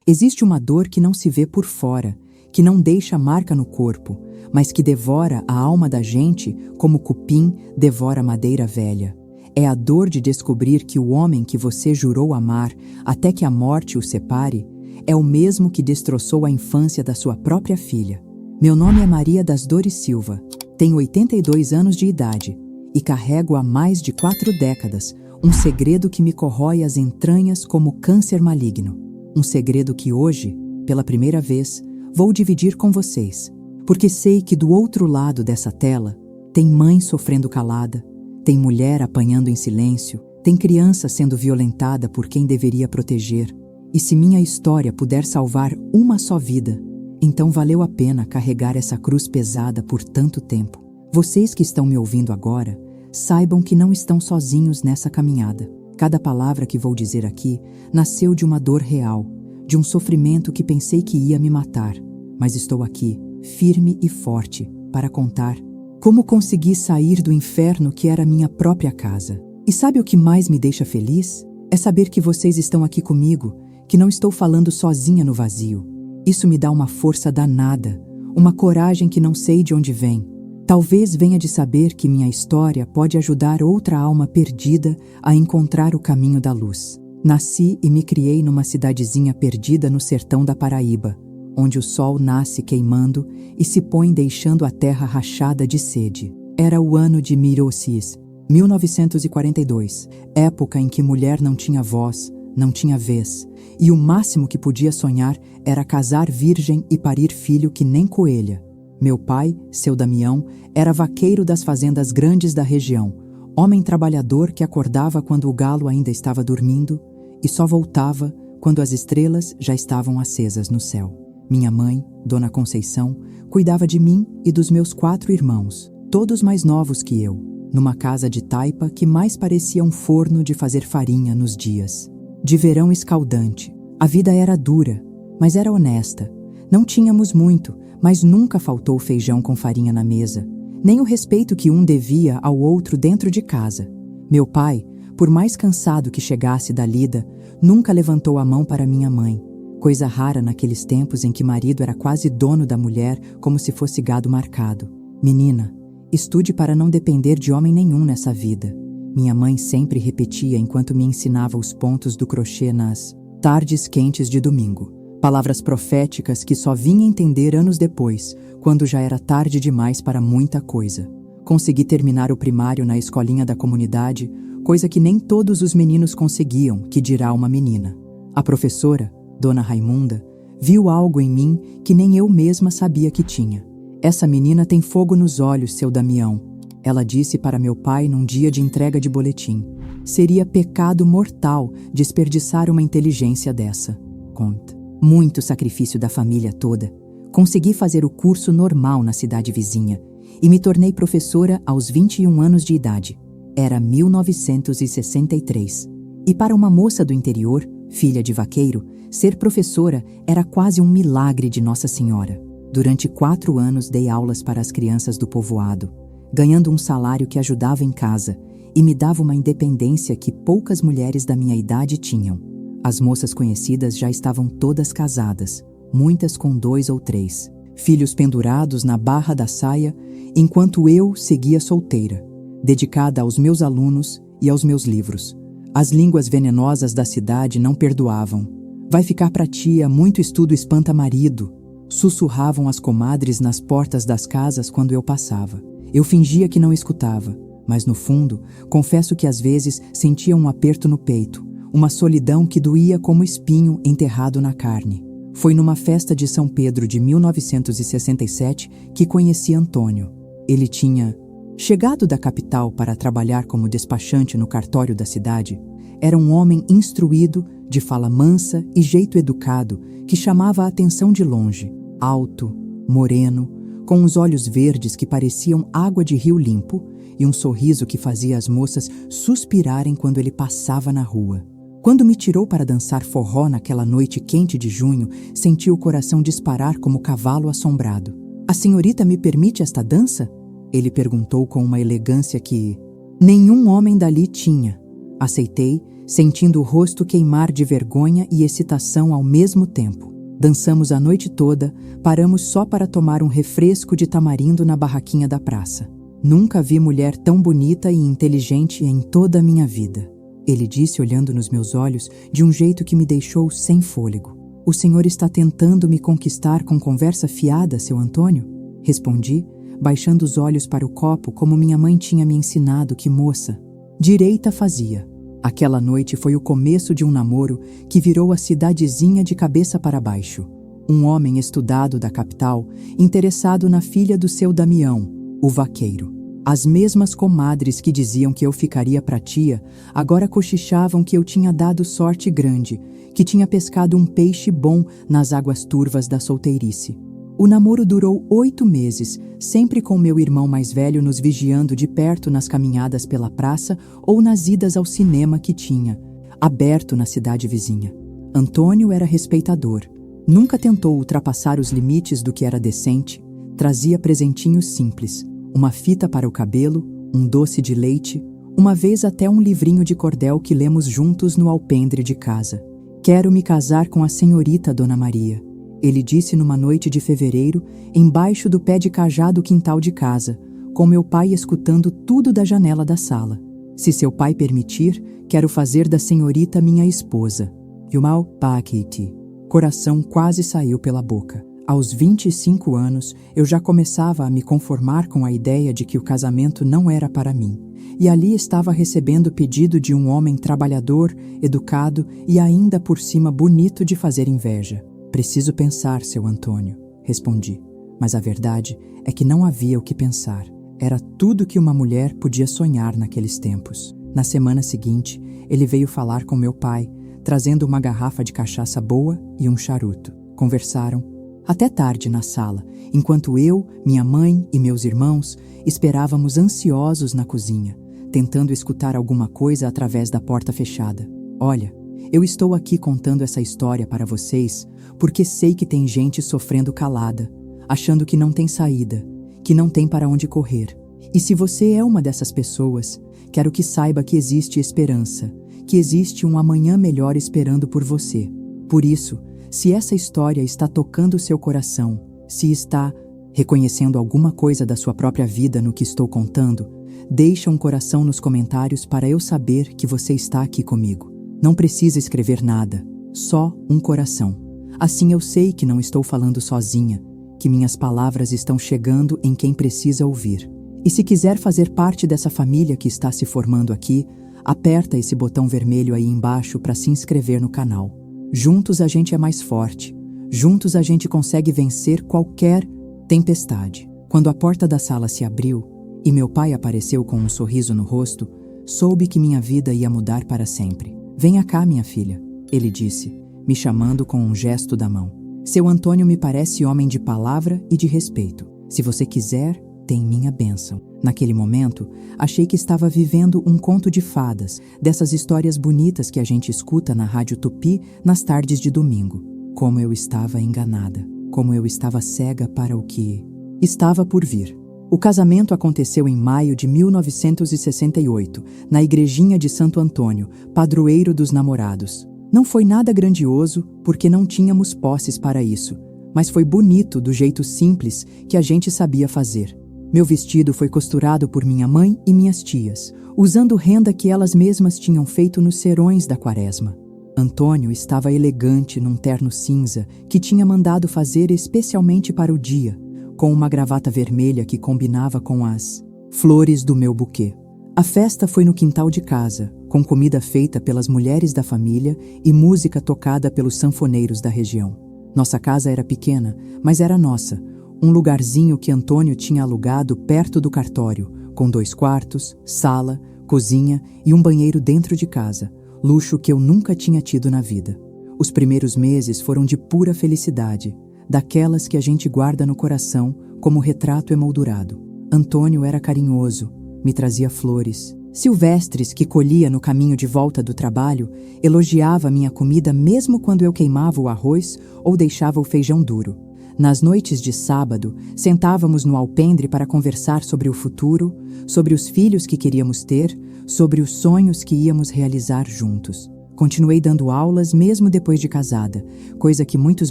Existe uma dor que não se vê por fora, que não deixa marca no corpo, mas que devora a alma da gente como cupim devora madeira velha. É a dor de descobrir que o homem que você jurou amar até que a morte o separe é o mesmo que destroçou a infância da sua própria filha. Meu nome é Maria das Dores Silva, tenho 82 anos de idade e carrego há mais de 4 décadas um segredo que me corrói as entranhas como câncer maligno. Um segredo que hoje, pela primeira vez, vou dividir com vocês, porque sei que do outro lado dessa tela tem mãe sofrendo calada, tem mulher apanhando em silêncio, tem criança sendo violentada por quem deveria proteger. E se minha história puder salvar uma só vida, então valeu a pena carregar essa cruz pesada por tanto tempo. Vocês que estão me ouvindo agora, saibam que não estão sozinhos nessa caminhada. Cada palavra que vou dizer aqui nasceu de uma dor real, de um sofrimento que pensei que ia me matar. Mas estou aqui, firme e forte, para contar como consegui sair do inferno que era minha própria casa. E sabe o que mais me deixa feliz? É saber que vocês estão aqui comigo, que não estou falando sozinha no vazio. Isso me dá uma força danada, uma coragem que não sei de onde vem. Talvez venha de saber que minha história pode ajudar outra alma perdida a encontrar o caminho da luz. Nasci e me criei numa cidadezinha perdida no sertão da Paraíba, onde o sol nasce queimando e se põe deixando a terra rachada de sede. Era o ano de Mirosis, 1942, época em que mulher não tinha voz, não tinha vez, e o máximo que podia sonhar era casar virgem e parir filho que nem coelha. Meu pai, seu Damião, era vaqueiro das fazendas grandes da região, homem trabalhador que acordava quando o galo ainda estava dormindo e só voltava quando as estrelas já estavam acesas no céu. Minha mãe, Dona Conceição, cuidava de mim e dos meus 4 irmãos, todos mais novos que eu, numa casa de taipa que mais parecia um forno de fazer farinha nos dias de verão escaldante. A vida era dura, mas era honesta. Não tínhamos muito, mas nunca faltou feijão com farinha na mesa, nem o respeito que um devia ao outro dentro de casa. Meu pai, por mais cansado que chegasse da lida, nunca levantou a mão para minha mãe, coisa rara naqueles tempos em que marido era quase dono da mulher como se fosse gado marcado. Menina, estude para não depender de homem nenhum nessa vida. Minha mãe sempre repetia enquanto me ensinava os pontos do crochê nas tardes quentes de domingo. Palavras proféticas que só vim entender anos depois, quando já era tarde demais para muita coisa. Consegui terminar o primário na escolinha da comunidade, coisa que nem todos os meninos conseguiam, que dirá uma menina. A professora, Dona Raimunda, viu algo em mim que nem eu mesma sabia que tinha. Essa menina tem fogo nos olhos, seu Damião. Ela disse para meu pai num dia de entrega de boletim. Seria pecado mortal desperdiçar uma inteligência dessa. Conta. Muito sacrifício da família toda. Consegui fazer o curso normal na cidade vizinha e me tornei professora aos 21 anos de idade. Era 1963. E para uma moça do interior, filha de vaqueiro, ser professora era quase um milagre de Nossa Senhora. Durante 4 anos dei aulas para as crianças do povoado, ganhando um salário que ajudava em casa e me dava uma independência que poucas mulheres da minha idade tinham. As moças conhecidas já estavam todas casadas, muitas com 2 ou 3, filhos pendurados na barra da saia, enquanto eu seguia solteira, dedicada aos meus alunos e aos meus livros. As línguas venenosas da cidade não perdoavam. Vai ficar pra tia, muito estudo espanta marido, sussurravam as comadres nas portas das casas quando eu passava. Eu fingia que não escutava, mas no fundo, confesso que às vezes sentia um aperto no peito, uma solidão que doía como espinho enterrado na carne. Foi numa festa de São Pedro de 1967 que conheci Antônio. Ele tinha chegado da capital para trabalhar como despachante no cartório da cidade. Era um homem instruído, de fala mansa e jeito educado, que chamava a atenção de longe. Alto, moreno, com os olhos verdes que pareciam água de rio limpo e um sorriso que fazia as moças suspirarem quando ele passava na rua. Quando me tirou para dançar forró naquela noite quente de junho, senti o coração disparar como cavalo assombrado. "A senhorita me permite esta dança?" Ele perguntou com uma elegância que nenhum homem dali tinha. Aceitei, sentindo o rosto queimar de vergonha e excitação ao mesmo tempo. Dançamos a noite toda, paramos só para tomar um refresco de tamarindo na barraquinha da praça. Nunca vi mulher tão bonita e inteligente em toda a minha vida, ele disse olhando nos meus olhos de um jeito que me deixou sem fôlego. O senhor está tentando me conquistar com conversa fiada, seu Antônio? Respondi, baixando os olhos para o copo como minha mãe tinha me ensinado que moça direita fazia. Aquela noite foi o começo de um namoro que virou a cidadezinha de cabeça para baixo. Um homem estudado da capital, interessado na filha do seu Damião, o vaqueiro. As mesmas comadres que diziam que eu ficaria pra tia, agora cochichavam que eu tinha dado sorte grande, que tinha pescado um peixe bom nas águas turvas da solteirice. O namoro durou 8 meses, sempre com meu irmão mais velho nos vigiando de perto nas caminhadas pela praça ou nas idas ao cinema que tinha, aberto na cidade vizinha. Antônio era respeitador. Nunca tentou ultrapassar os limites do que era decente, trazia presentinhos simples, uma fita para o cabelo, um doce de leite, uma vez até um livrinho de cordel que lemos juntos no alpendre de casa. Quero me casar com a senhorita Dona Maria, ele disse numa noite de fevereiro, embaixo do pé de cajá do quintal de casa, com meu pai escutando tudo da janela da sala. Se seu pai permitir, quero fazer da senhorita minha esposa. Yumal Pakiti. Coração quase saiu pela boca. Aos 25 anos, eu já começava a me conformar com a ideia de que o casamento não era para mim. E ali estava recebendo pedido de um homem trabalhador, educado e ainda por cima bonito de fazer inveja. Preciso pensar, seu Antônio, respondi. Mas a verdade é que não havia o que pensar. Era tudo que uma mulher podia sonhar naqueles tempos. Na semana seguinte, ele veio falar com meu pai, trazendo uma garrafa de cachaça boa e um charuto. Conversaram até tarde na sala, enquanto eu, minha mãe e meus irmãos esperávamos ansiosos na cozinha, tentando escutar alguma coisa através da porta fechada. Olha, eu estou aqui contando essa história para vocês porque sei que tem gente sofrendo calada, achando que não tem saída, que não tem para onde correr. E se você é uma dessas pessoas, quero que saiba que existe esperança, que existe um amanhã melhor esperando por você. Por isso, se essa história está tocando seu coração, se está reconhecendo alguma coisa da sua própria vida no que estou contando, deixa um coração nos comentários para eu saber que você está aqui comigo. Não precisa escrever nada, só um coração. Assim eu sei que não estou falando sozinha, que minhas palavras estão chegando em quem precisa ouvir. E se quiser fazer parte dessa família que está se formando aqui, aperta esse botão vermelho aí embaixo para se inscrever no canal. Juntos a gente é mais forte. Juntos a gente consegue vencer qualquer tempestade. Quando a porta da sala se abriu e meu pai apareceu com um sorriso no rosto, soube que minha vida ia mudar para sempre. Venha cá, minha filha, ele disse, me chamando com um gesto da mão. Seu Antônio me parece homem de palavra e de respeito. Se você quiser, tem minha bênção. Naquele momento, achei que estava vivendo um conto de fadas, dessas histórias bonitas que a gente escuta na Rádio Tupi nas tardes de domingo. Como eu estava enganada, como eu estava cega para o que estava por vir. O casamento aconteceu em maio de 1968, na igrejinha de Santo Antônio, padroeiro dos namorados. Não foi nada grandioso, porque não tínhamos posses para isso, mas foi bonito do jeito simples que a gente sabia fazer. Meu vestido foi costurado por minha mãe e minhas tias, usando renda que elas mesmas tinham feito nos serões da quaresma. Antônio estava elegante num terno cinza que tinha mandado fazer especialmente para o dia, com uma gravata vermelha que combinava com as flores do meu buquê. A festa foi no quintal de casa, com comida feita pelas mulheres da família e música tocada pelos sanfoneiros da região. Nossa casa era pequena, mas era nossa, um lugarzinho que Antônio tinha alugado perto do cartório, com 2 quartos, sala, cozinha e um banheiro dentro de casa, luxo que eu nunca tinha tido na vida. Os primeiros meses foram de pura felicidade, daquelas que a gente guarda no coração como retrato emoldurado. Antônio era carinhoso, me trazia flores silvestres que colhia no caminho de volta do trabalho, elogiava minha comida mesmo quando eu queimava o arroz ou deixava o feijão duro. Nas noites de sábado, sentávamos no alpendre para conversar sobre o futuro, sobre os filhos que queríamos ter, sobre os sonhos que íamos realizar juntos. Continuei dando aulas mesmo depois de casada, coisa que muitos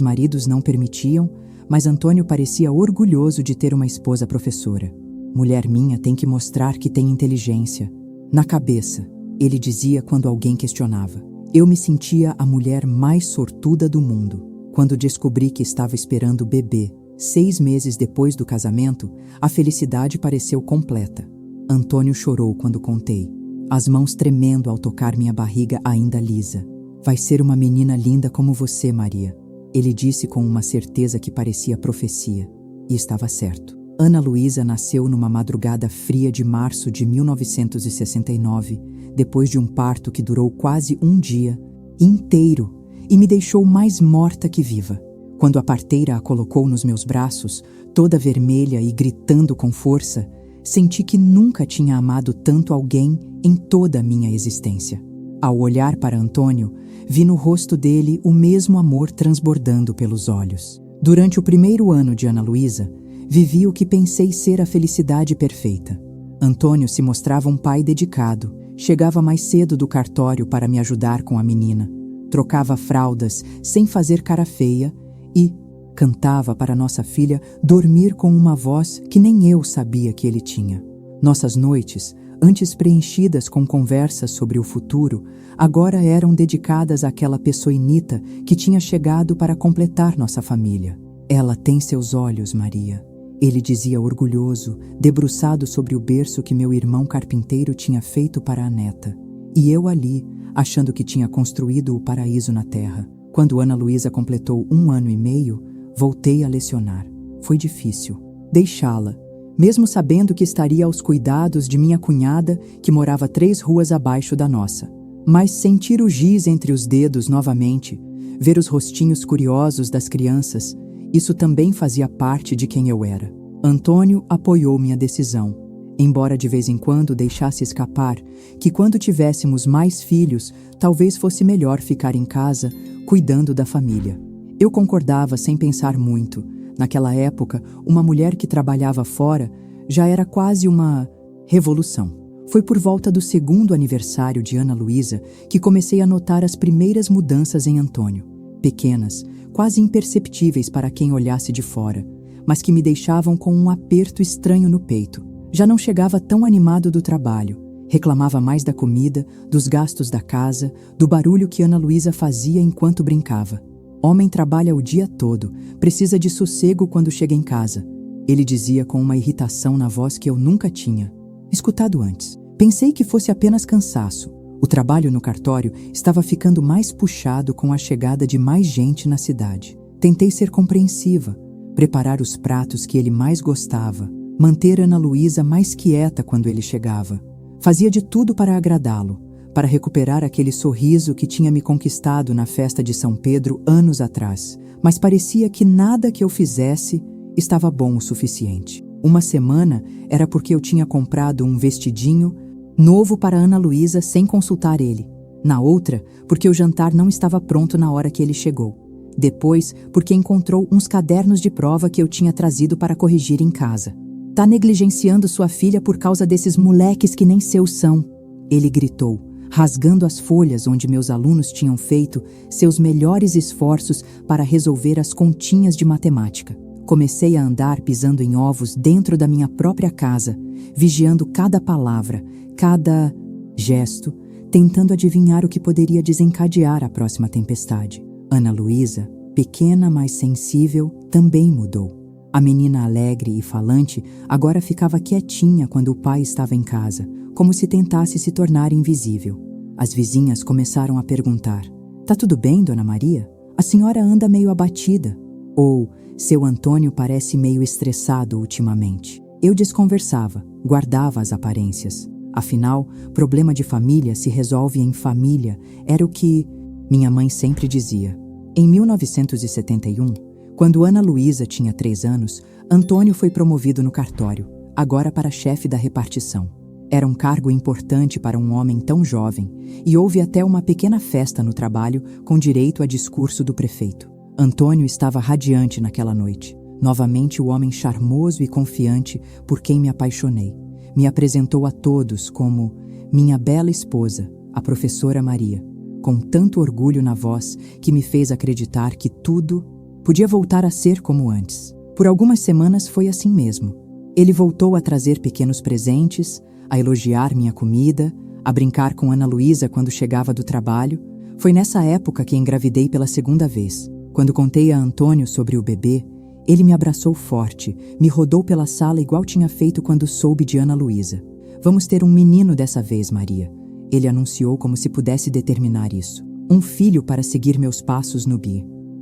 maridos não permitiam, mas Antônio parecia orgulhoso de ter uma esposa professora. Mulher minha tem que mostrar que tem inteligência. Na cabeça, ele dizia quando alguém questionava. Eu me sentia a mulher mais sortuda do mundo. Quando descobri que estava esperando o bebê, 6 meses depois do casamento, a felicidade pareceu completa. Antônio chorou quando contei, as mãos tremendo ao tocar minha barriga ainda lisa. Vai ser uma menina linda como você, Maria. Ele disse com uma certeza que parecia profecia. E estava certo. Ana Luísa nasceu numa madrugada fria de março de 1969, depois de um parto que durou quase um dia inteiro e me deixou mais morta que viva. Quando a parteira a colocou nos meus braços, toda vermelha e gritando com força, senti que nunca tinha amado tanto alguém em toda a minha existência. Ao olhar para Antônio, vi no rosto dele o mesmo amor transbordando pelos olhos. Durante o primeiro ano de Ana Luísa, vivi o que pensei ser a felicidade perfeita. Antônio se mostrava um pai dedicado, chegava mais cedo do cartório para me ajudar com a menina, trocava fraldas sem fazer cara feia e cantava para nossa filha dormir com uma voz que nem eu sabia que ele tinha. Nossas noites, antes preenchidas com conversas sobre o futuro, agora eram dedicadas àquela pessoinita que tinha chegado para completar nossa família. Ela tem seus olhos, Maria. Ele dizia orgulhoso, debruçado sobre o berço que meu irmão carpinteiro tinha feito para a neta. E eu ali, achando que tinha construído o paraíso na terra. Quando Ana Luísa completou 1 ano e meio, voltei a lecionar. Foi difícil deixá-la, mesmo sabendo que estaria aos cuidados de minha cunhada, que morava 3 ruas abaixo da nossa. Mas sentir o giz entre os dedos novamente, ver os rostinhos curiosos das crianças, isso também fazia parte de quem eu era. Antônio apoiou minha decisão, embora de vez em quando deixasse escapar que quando tivéssemos mais filhos, talvez fosse melhor ficar em casa, cuidando da família. Eu concordava sem pensar muito. Naquela época, uma mulher que trabalhava fora já era quase uma revolução. Foi por volta do 2º aniversário de Ana Luísa que comecei a notar as primeiras mudanças em Antônio. Pequenas, quase imperceptíveis para quem olhasse de fora, mas que me deixavam com um aperto estranho no peito. Já não chegava tão animado do trabalho. Reclamava mais da comida, dos gastos da casa, do barulho que Ana Luísa fazia enquanto brincava. Homem trabalha o dia todo, precisa de sossego quando chega em casa. Ele dizia com uma irritação na voz que eu nunca tinha escutado antes. Pensei que fosse apenas cansaço. O trabalho no cartório estava ficando mais puxado com a chegada de mais gente na cidade. Tentei ser compreensiva, preparar os pratos que ele mais gostava, manter Ana Luísa mais quieta quando ele chegava. Fazia de tudo para agradá-lo, para recuperar aquele sorriso que tinha me conquistado na festa de São Pedro anos atrás, mas parecia que nada que eu fizesse estava bom o suficiente. Uma semana era porque eu tinha comprado um vestidinho novo para Ana Luísa sem consultar ele. Na outra, porque o jantar não estava pronto na hora que ele chegou. Depois, porque encontrou uns cadernos de prova que eu tinha trazido para corrigir em casa. Tá negligenciando sua filha por causa desses moleques que nem seus são, ele gritou, rasgando as folhas onde meus alunos tinham feito seus melhores esforços para resolver as continhas de matemática. Comecei a andar pisando em ovos dentro da minha própria casa, vigiando cada palavra, cada gesto, tentando adivinhar o que poderia desencadear a próxima tempestade. Ana Luísa, pequena mas sensível, também mudou. A menina alegre e falante agora ficava quietinha quando o pai estava em casa, como se tentasse se tornar invisível. As vizinhas começaram a perguntar: "Tá tudo bem, Dona Maria? A senhora anda meio abatida." Ou "Seu Antônio parece meio estressado ultimamente." Eu desconversava, guardava as aparências. Afinal, problema de família se resolve em família, era o que minha mãe sempre dizia. Em 1971, quando Ana Luísa tinha 3 anos, Antônio foi promovido no cartório, agora para chefe da repartição. Era um cargo importante para um homem tão jovem, e houve até uma pequena festa no trabalho com direito a discurso do prefeito. Antônio estava radiante naquela noite. Novamente o homem charmoso e confiante por quem me apaixonei. Me apresentou a todos como minha bela esposa, a professora Maria, com tanto orgulho na voz que me fez acreditar que tudo podia voltar a ser como antes. Por algumas semanas foi assim mesmo. Ele voltou a trazer pequenos presentes, a elogiar minha comida, a brincar com Ana Luísa quando chegava do trabalho. Foi nessa época que engravidei pela segunda vez. Quando contei a Antônio sobre o bebê, ele me abraçou forte, me rodou pela sala igual tinha feito quando soube de Ana Luísa. Vamos ter um menino dessa vez, Maria. Ele anunciou como se pudesse determinar isso. Um filho para seguir meus passos no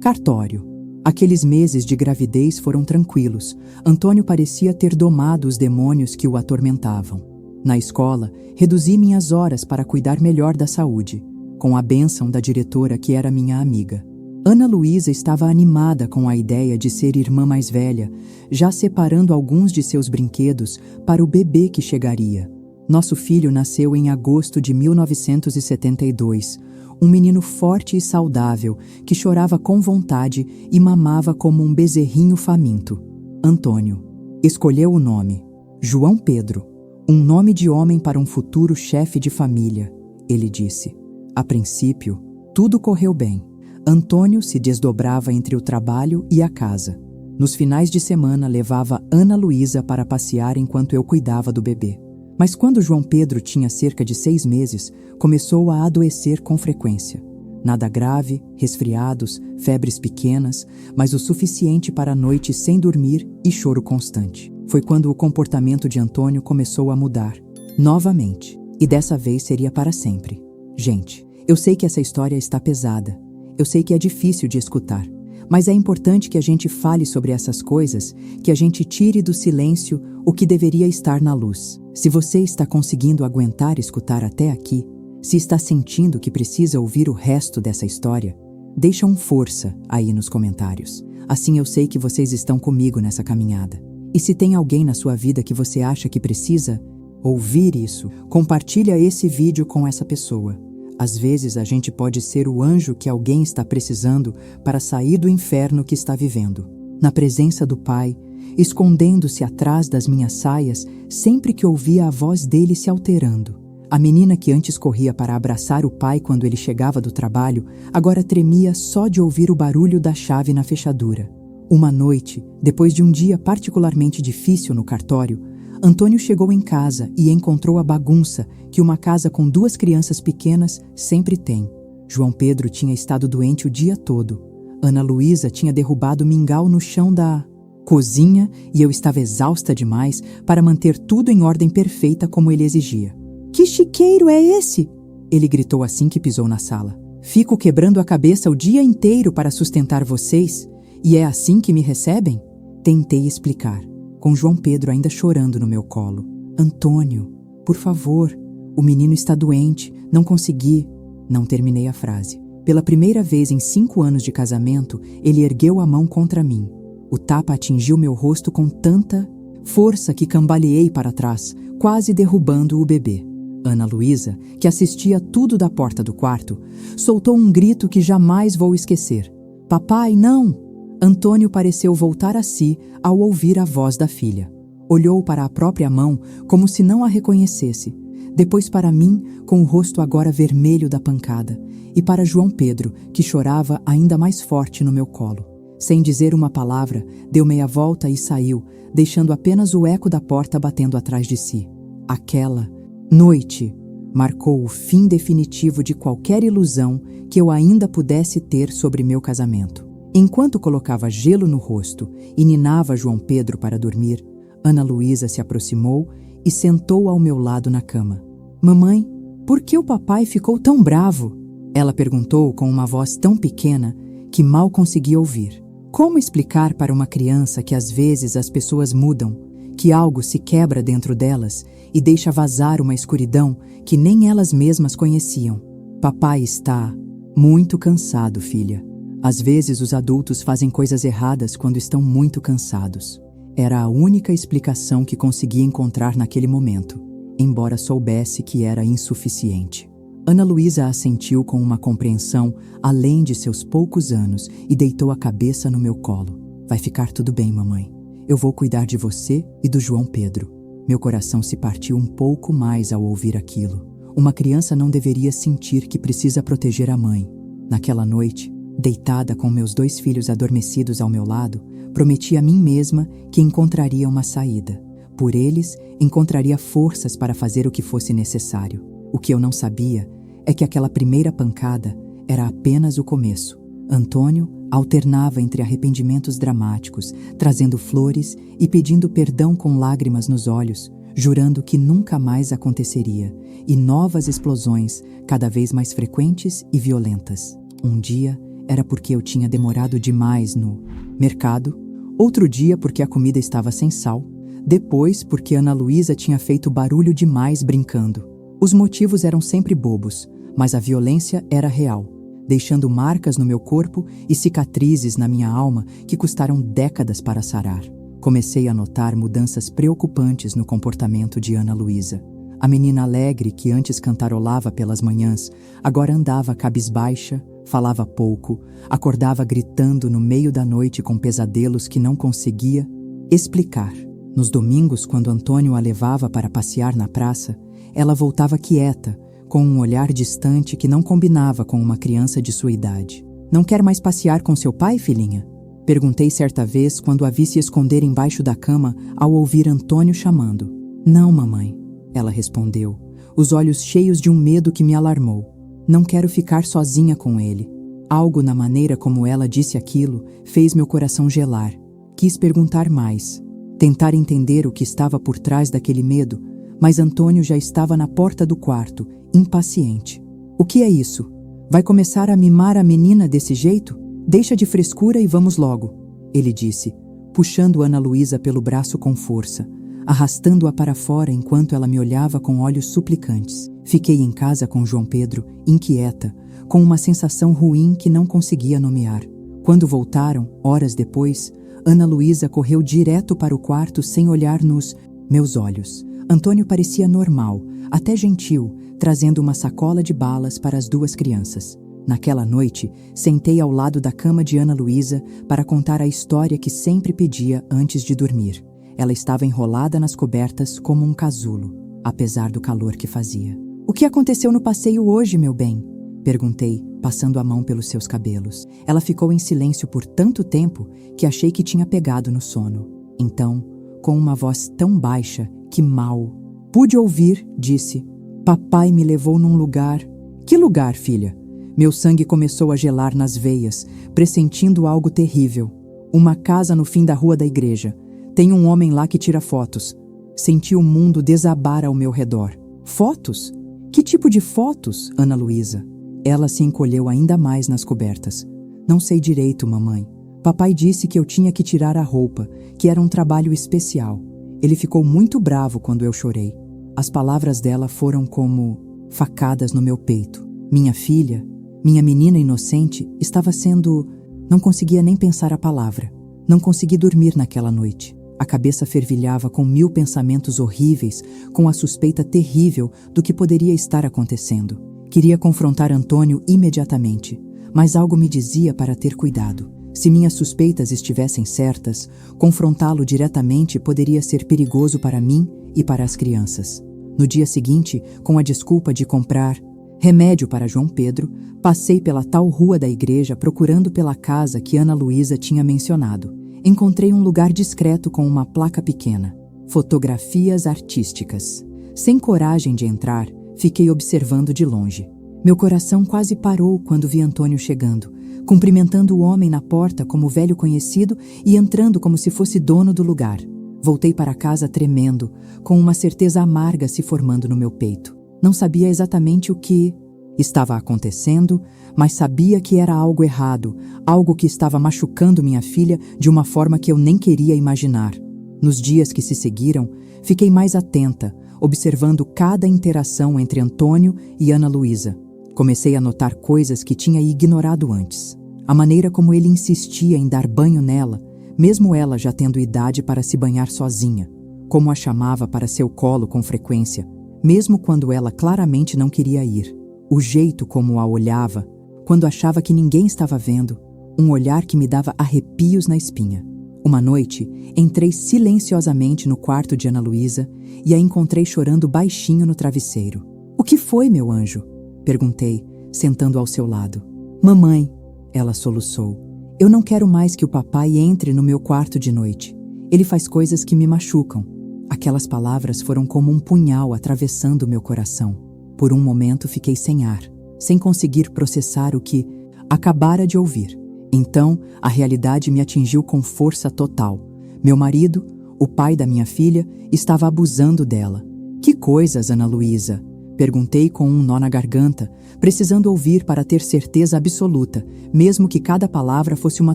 cartório. Aqueles meses de gravidez foram tranquilos. Antônio parecia ter domado os demônios que o atormentavam. Na escola, reduzi minhas horas para cuidar melhor da saúde, com a bênção da diretora que era minha amiga. Ana Luísa estava animada com a ideia de ser irmã mais velha, já separando alguns de seus brinquedos para o bebê que chegaria. Nosso filho nasceu em agosto de 1972, um menino forte e saudável que chorava com vontade e mamava como um bezerrinho faminto. Antônio escolheu o nome, João Pedro, um nome de homem para um futuro chefe de família, ele disse. A princípio, tudo correu bem. Antônio se desdobrava entre o trabalho e a casa. Nos finais de semana levava Ana Luísa para passear enquanto eu cuidava do bebê. Mas quando João Pedro tinha cerca de 6 meses, começou a adoecer com frequência. Nada grave, resfriados, febres pequenas, mas o suficiente para noites sem dormir e choro constante. Foi quando o comportamento de Antônio começou a mudar, novamente, e dessa vez seria para sempre. Gente, eu sei que essa história está pesada. Eu sei que é difícil de escutar, mas é importante que a gente fale sobre essas coisas, que a gente tire do silêncio o que deveria estar na luz. Se você está conseguindo aguentar escutar até aqui, se está sentindo que precisa ouvir o resto dessa história, deixa um força aí nos comentários. Assim eu sei que vocês estão comigo nessa caminhada. E se tem alguém na sua vida que você acha que precisa ouvir isso, compartilha esse vídeo com essa pessoa. Às vezes a gente pode ser o anjo que alguém está precisando para sair do inferno que está vivendo. Na presença do Pai, escondendo-se atrás das minhas saias, sempre que ouvia a voz dele se alterando. A menina que antes corria para abraçar o pai quando ele chegava do trabalho, agora tremia só de ouvir o barulho da chave na fechadura. Uma noite, depois de um dia particularmente difícil no cartório, Antônio chegou em casa e encontrou a bagunça que uma casa com 2 crianças pequenas sempre tem. João Pedro tinha estado doente o dia todo. Ana Luísa tinha derrubado mingau no chão da cozinha e eu estava exausta demais para manter tudo em ordem perfeita como ele exigia. "Que chiqueiro é esse?" ele gritou assim que pisou na sala. "Fico quebrando a cabeça o dia inteiro para sustentar vocês e é assim que me recebem?" Tentei explicar, com João Pedro ainda chorando no meu colo. "Antônio, por favor, o menino está doente, não consegui." Não terminei a frase. Pela primeira vez em 5 anos de casamento, ele ergueu a mão contra mim. O tapa atingiu meu rosto com tanta força que cambaleei para trás, quase derrubando o bebê. Ana Luísa, que assistia tudo da porta do quarto, soltou um grito que jamais vou esquecer. "Papai, não!" Antônio pareceu voltar a si ao ouvir a voz da filha. Olhou para a própria mão como se não a reconhecesse, depois para mim, com o rosto agora vermelho da pancada, e para João Pedro, que chorava ainda mais forte no meu colo. Sem dizer uma palavra, deu meia volta e saiu, deixando apenas o eco da porta batendo atrás de si. Aquela noite marcou o fim definitivo de qualquer ilusão que eu ainda pudesse ter sobre meu casamento. Enquanto colocava gelo no rosto e ninava João Pedro para dormir, Ana Luísa se aproximou e sentou ao meu lado na cama. "Mamãe, por que o papai ficou tão bravo?" Ela perguntou com uma voz tão pequena que mal conseguia ouvir. Como explicar para uma criança que às vezes as pessoas mudam, que algo se quebra dentro delas e deixa vazar uma escuridão que nem elas mesmas conheciam? "Papai está muito cansado, filha. Às vezes os adultos fazem coisas erradas quando estão muito cansados." Era a única explicação que consegui encontrar naquele momento, embora soubesse que era insuficiente. Ana Luísa assentiu com uma compreensão além de seus poucos anos e deitou a cabeça no meu colo. "Vai ficar tudo bem, mamãe. Eu vou cuidar de você e do João Pedro." Meu coração se partiu um pouco mais ao ouvir aquilo. Uma criança não deveria sentir que precisa proteger a mãe. Naquela noite, deitada com meus 2 filhos adormecidos ao meu lado, prometi a mim mesma que encontraria uma saída. Por eles, encontraria forças para fazer o que fosse necessário. O que eu não sabia é que aquela primeira pancada era apenas o começo. Antônio alternava entre arrependimentos dramáticos, trazendo flores e pedindo perdão com lágrimas nos olhos, jurando que nunca mais aconteceria, e novas explosões, cada vez mais frequentes e violentas. Um dia era porque eu tinha demorado demais no mercado, outro dia porque a comida estava sem sal, depois porque Ana Luísa tinha feito barulho demais brincando. Os motivos eram sempre bobos, mas a violência era real, deixando marcas no meu corpo e cicatrizes na minha alma que custaram décadas para sarar. Comecei a notar mudanças preocupantes no comportamento de Ana Luísa. A menina alegre que antes cantarolava pelas manhãs, agora andava cabisbaixa, falava pouco, acordava gritando no meio da noite com pesadelos que não conseguia explicar. Nos domingos, quando Antônio a levava para passear na praça, ela voltava quieta, com um olhar distante que não combinava com uma criança de sua idade. "Não quer mais passear com seu pai, filhinha?" Perguntei certa vez quando a vi se esconder embaixo da cama ao ouvir Antônio chamando. "Não, mamãe", ela respondeu, os olhos cheios de um medo que me alarmou. "Não quero ficar sozinha com ele." Algo na maneira como ela disse aquilo fez meu coração gelar. Quis perguntar mais, tentar entender o que estava por trás daquele medo, mas Antônio já estava na porta do quarto, impaciente. "O que é isso? Vai começar a mimar a menina desse jeito? Deixa de frescura e vamos logo", ele disse, puxando Ana Luísa pelo braço com força, arrastando-a para fora enquanto ela me olhava com olhos suplicantes. Fiquei em casa com João Pedro, inquieta, com uma sensação ruim que não conseguia nomear. Quando voltaram, horas depois, Ana Luísa correu direto para o quarto sem olhar nos meus olhos. Antônio parecia normal, até gentil, trazendo uma sacola de balas para as 2 crianças. Naquela noite, sentei ao lado da cama de Ana Luísa para contar a história que sempre pedia antes de dormir. Ela estava enrolada nas cobertas como um casulo, apesar do calor que fazia. "O que aconteceu no passeio hoje, meu bem?" perguntei, passando a mão pelos seus cabelos. Ela ficou em silêncio por tanto tempo que achei que tinha pegado no sono. Então, com uma voz tão baixa que mal pude ouvir, disse: "Papai me levou num lugar." "Que lugar, filha?" Meu sangue começou a gelar nas veias, pressentindo algo terrível. "Uma casa no fim da rua da igreja. Tem um homem lá que tira fotos." Senti o mundo desabar ao meu redor. "Fotos? Que tipo de fotos, Ana Luísa?" Ela se encolheu ainda mais nas cobertas. "Não sei direito, mamãe. Papai disse que eu tinha que tirar a roupa, que era um trabalho especial. Ele ficou muito bravo quando eu chorei." As palavras dela foram como facadas no meu peito. Minha filha, minha menina inocente, estava sendo... Não conseguia nem pensar a palavra. Não consegui dormir naquela noite. A cabeça fervilhava com 1000 pensamentos horríveis, com a suspeita terrível do que poderia estar acontecendo. Queria confrontar Antônio imediatamente, mas algo me dizia para ter cuidado. Se minhas suspeitas estivessem certas, confrontá-lo diretamente poderia ser perigoso para mim e para as crianças. No dia seguinte, com a desculpa de comprar remédio para João Pedro, passei pela tal rua da igreja procurando pela casa que Ana Luísa tinha mencionado. Encontrei um lugar discreto com uma placa pequena: fotografias artísticas. Sem coragem de entrar, fiquei observando de longe. Meu coração quase parou quando vi Antônio chegando, cumprimentando o homem na porta como velho conhecido e entrando como se fosse dono do lugar. Voltei para casa tremendo, com uma certeza amarga se formando no meu peito. Não sabia exatamente o que estava acontecendo, mas sabia que era algo errado, algo que estava machucando minha filha de uma forma que eu nem queria imaginar. Nos dias que se seguiram, fiquei mais atenta, observando cada interação entre Antônio e Ana Luísa. Comecei a notar coisas que tinha ignorado antes. A maneira como ele insistia em dar banho nela, mesmo ela já tendo idade para se banhar sozinha. Como a chamava para seu colo com frequência, mesmo quando ela claramente não queria ir. O jeito como a olhava, quando achava que ninguém estava vendo, um olhar que me dava arrepios na espinha. Uma noite, entrei silenciosamente no quarto de Ana Luísa e a encontrei chorando baixinho no travesseiro. O que foi, meu anjo? Perguntei, sentando ao seu lado. Mamãe, ela soluçou. Eu não quero mais que o papai entre no meu quarto de noite. Ele faz coisas que me machucam. Aquelas palavras foram como um punhal atravessando meu coração. Por um momento fiquei sem ar, sem conseguir processar o que acabara de ouvir. Então, a realidade me atingiu com força total. Meu marido, o pai da minha filha, estava abusando dela. Que coisas, Ana Luísa? Perguntei com um nó na garganta, precisando ouvir para ter certeza absoluta, mesmo que cada palavra fosse uma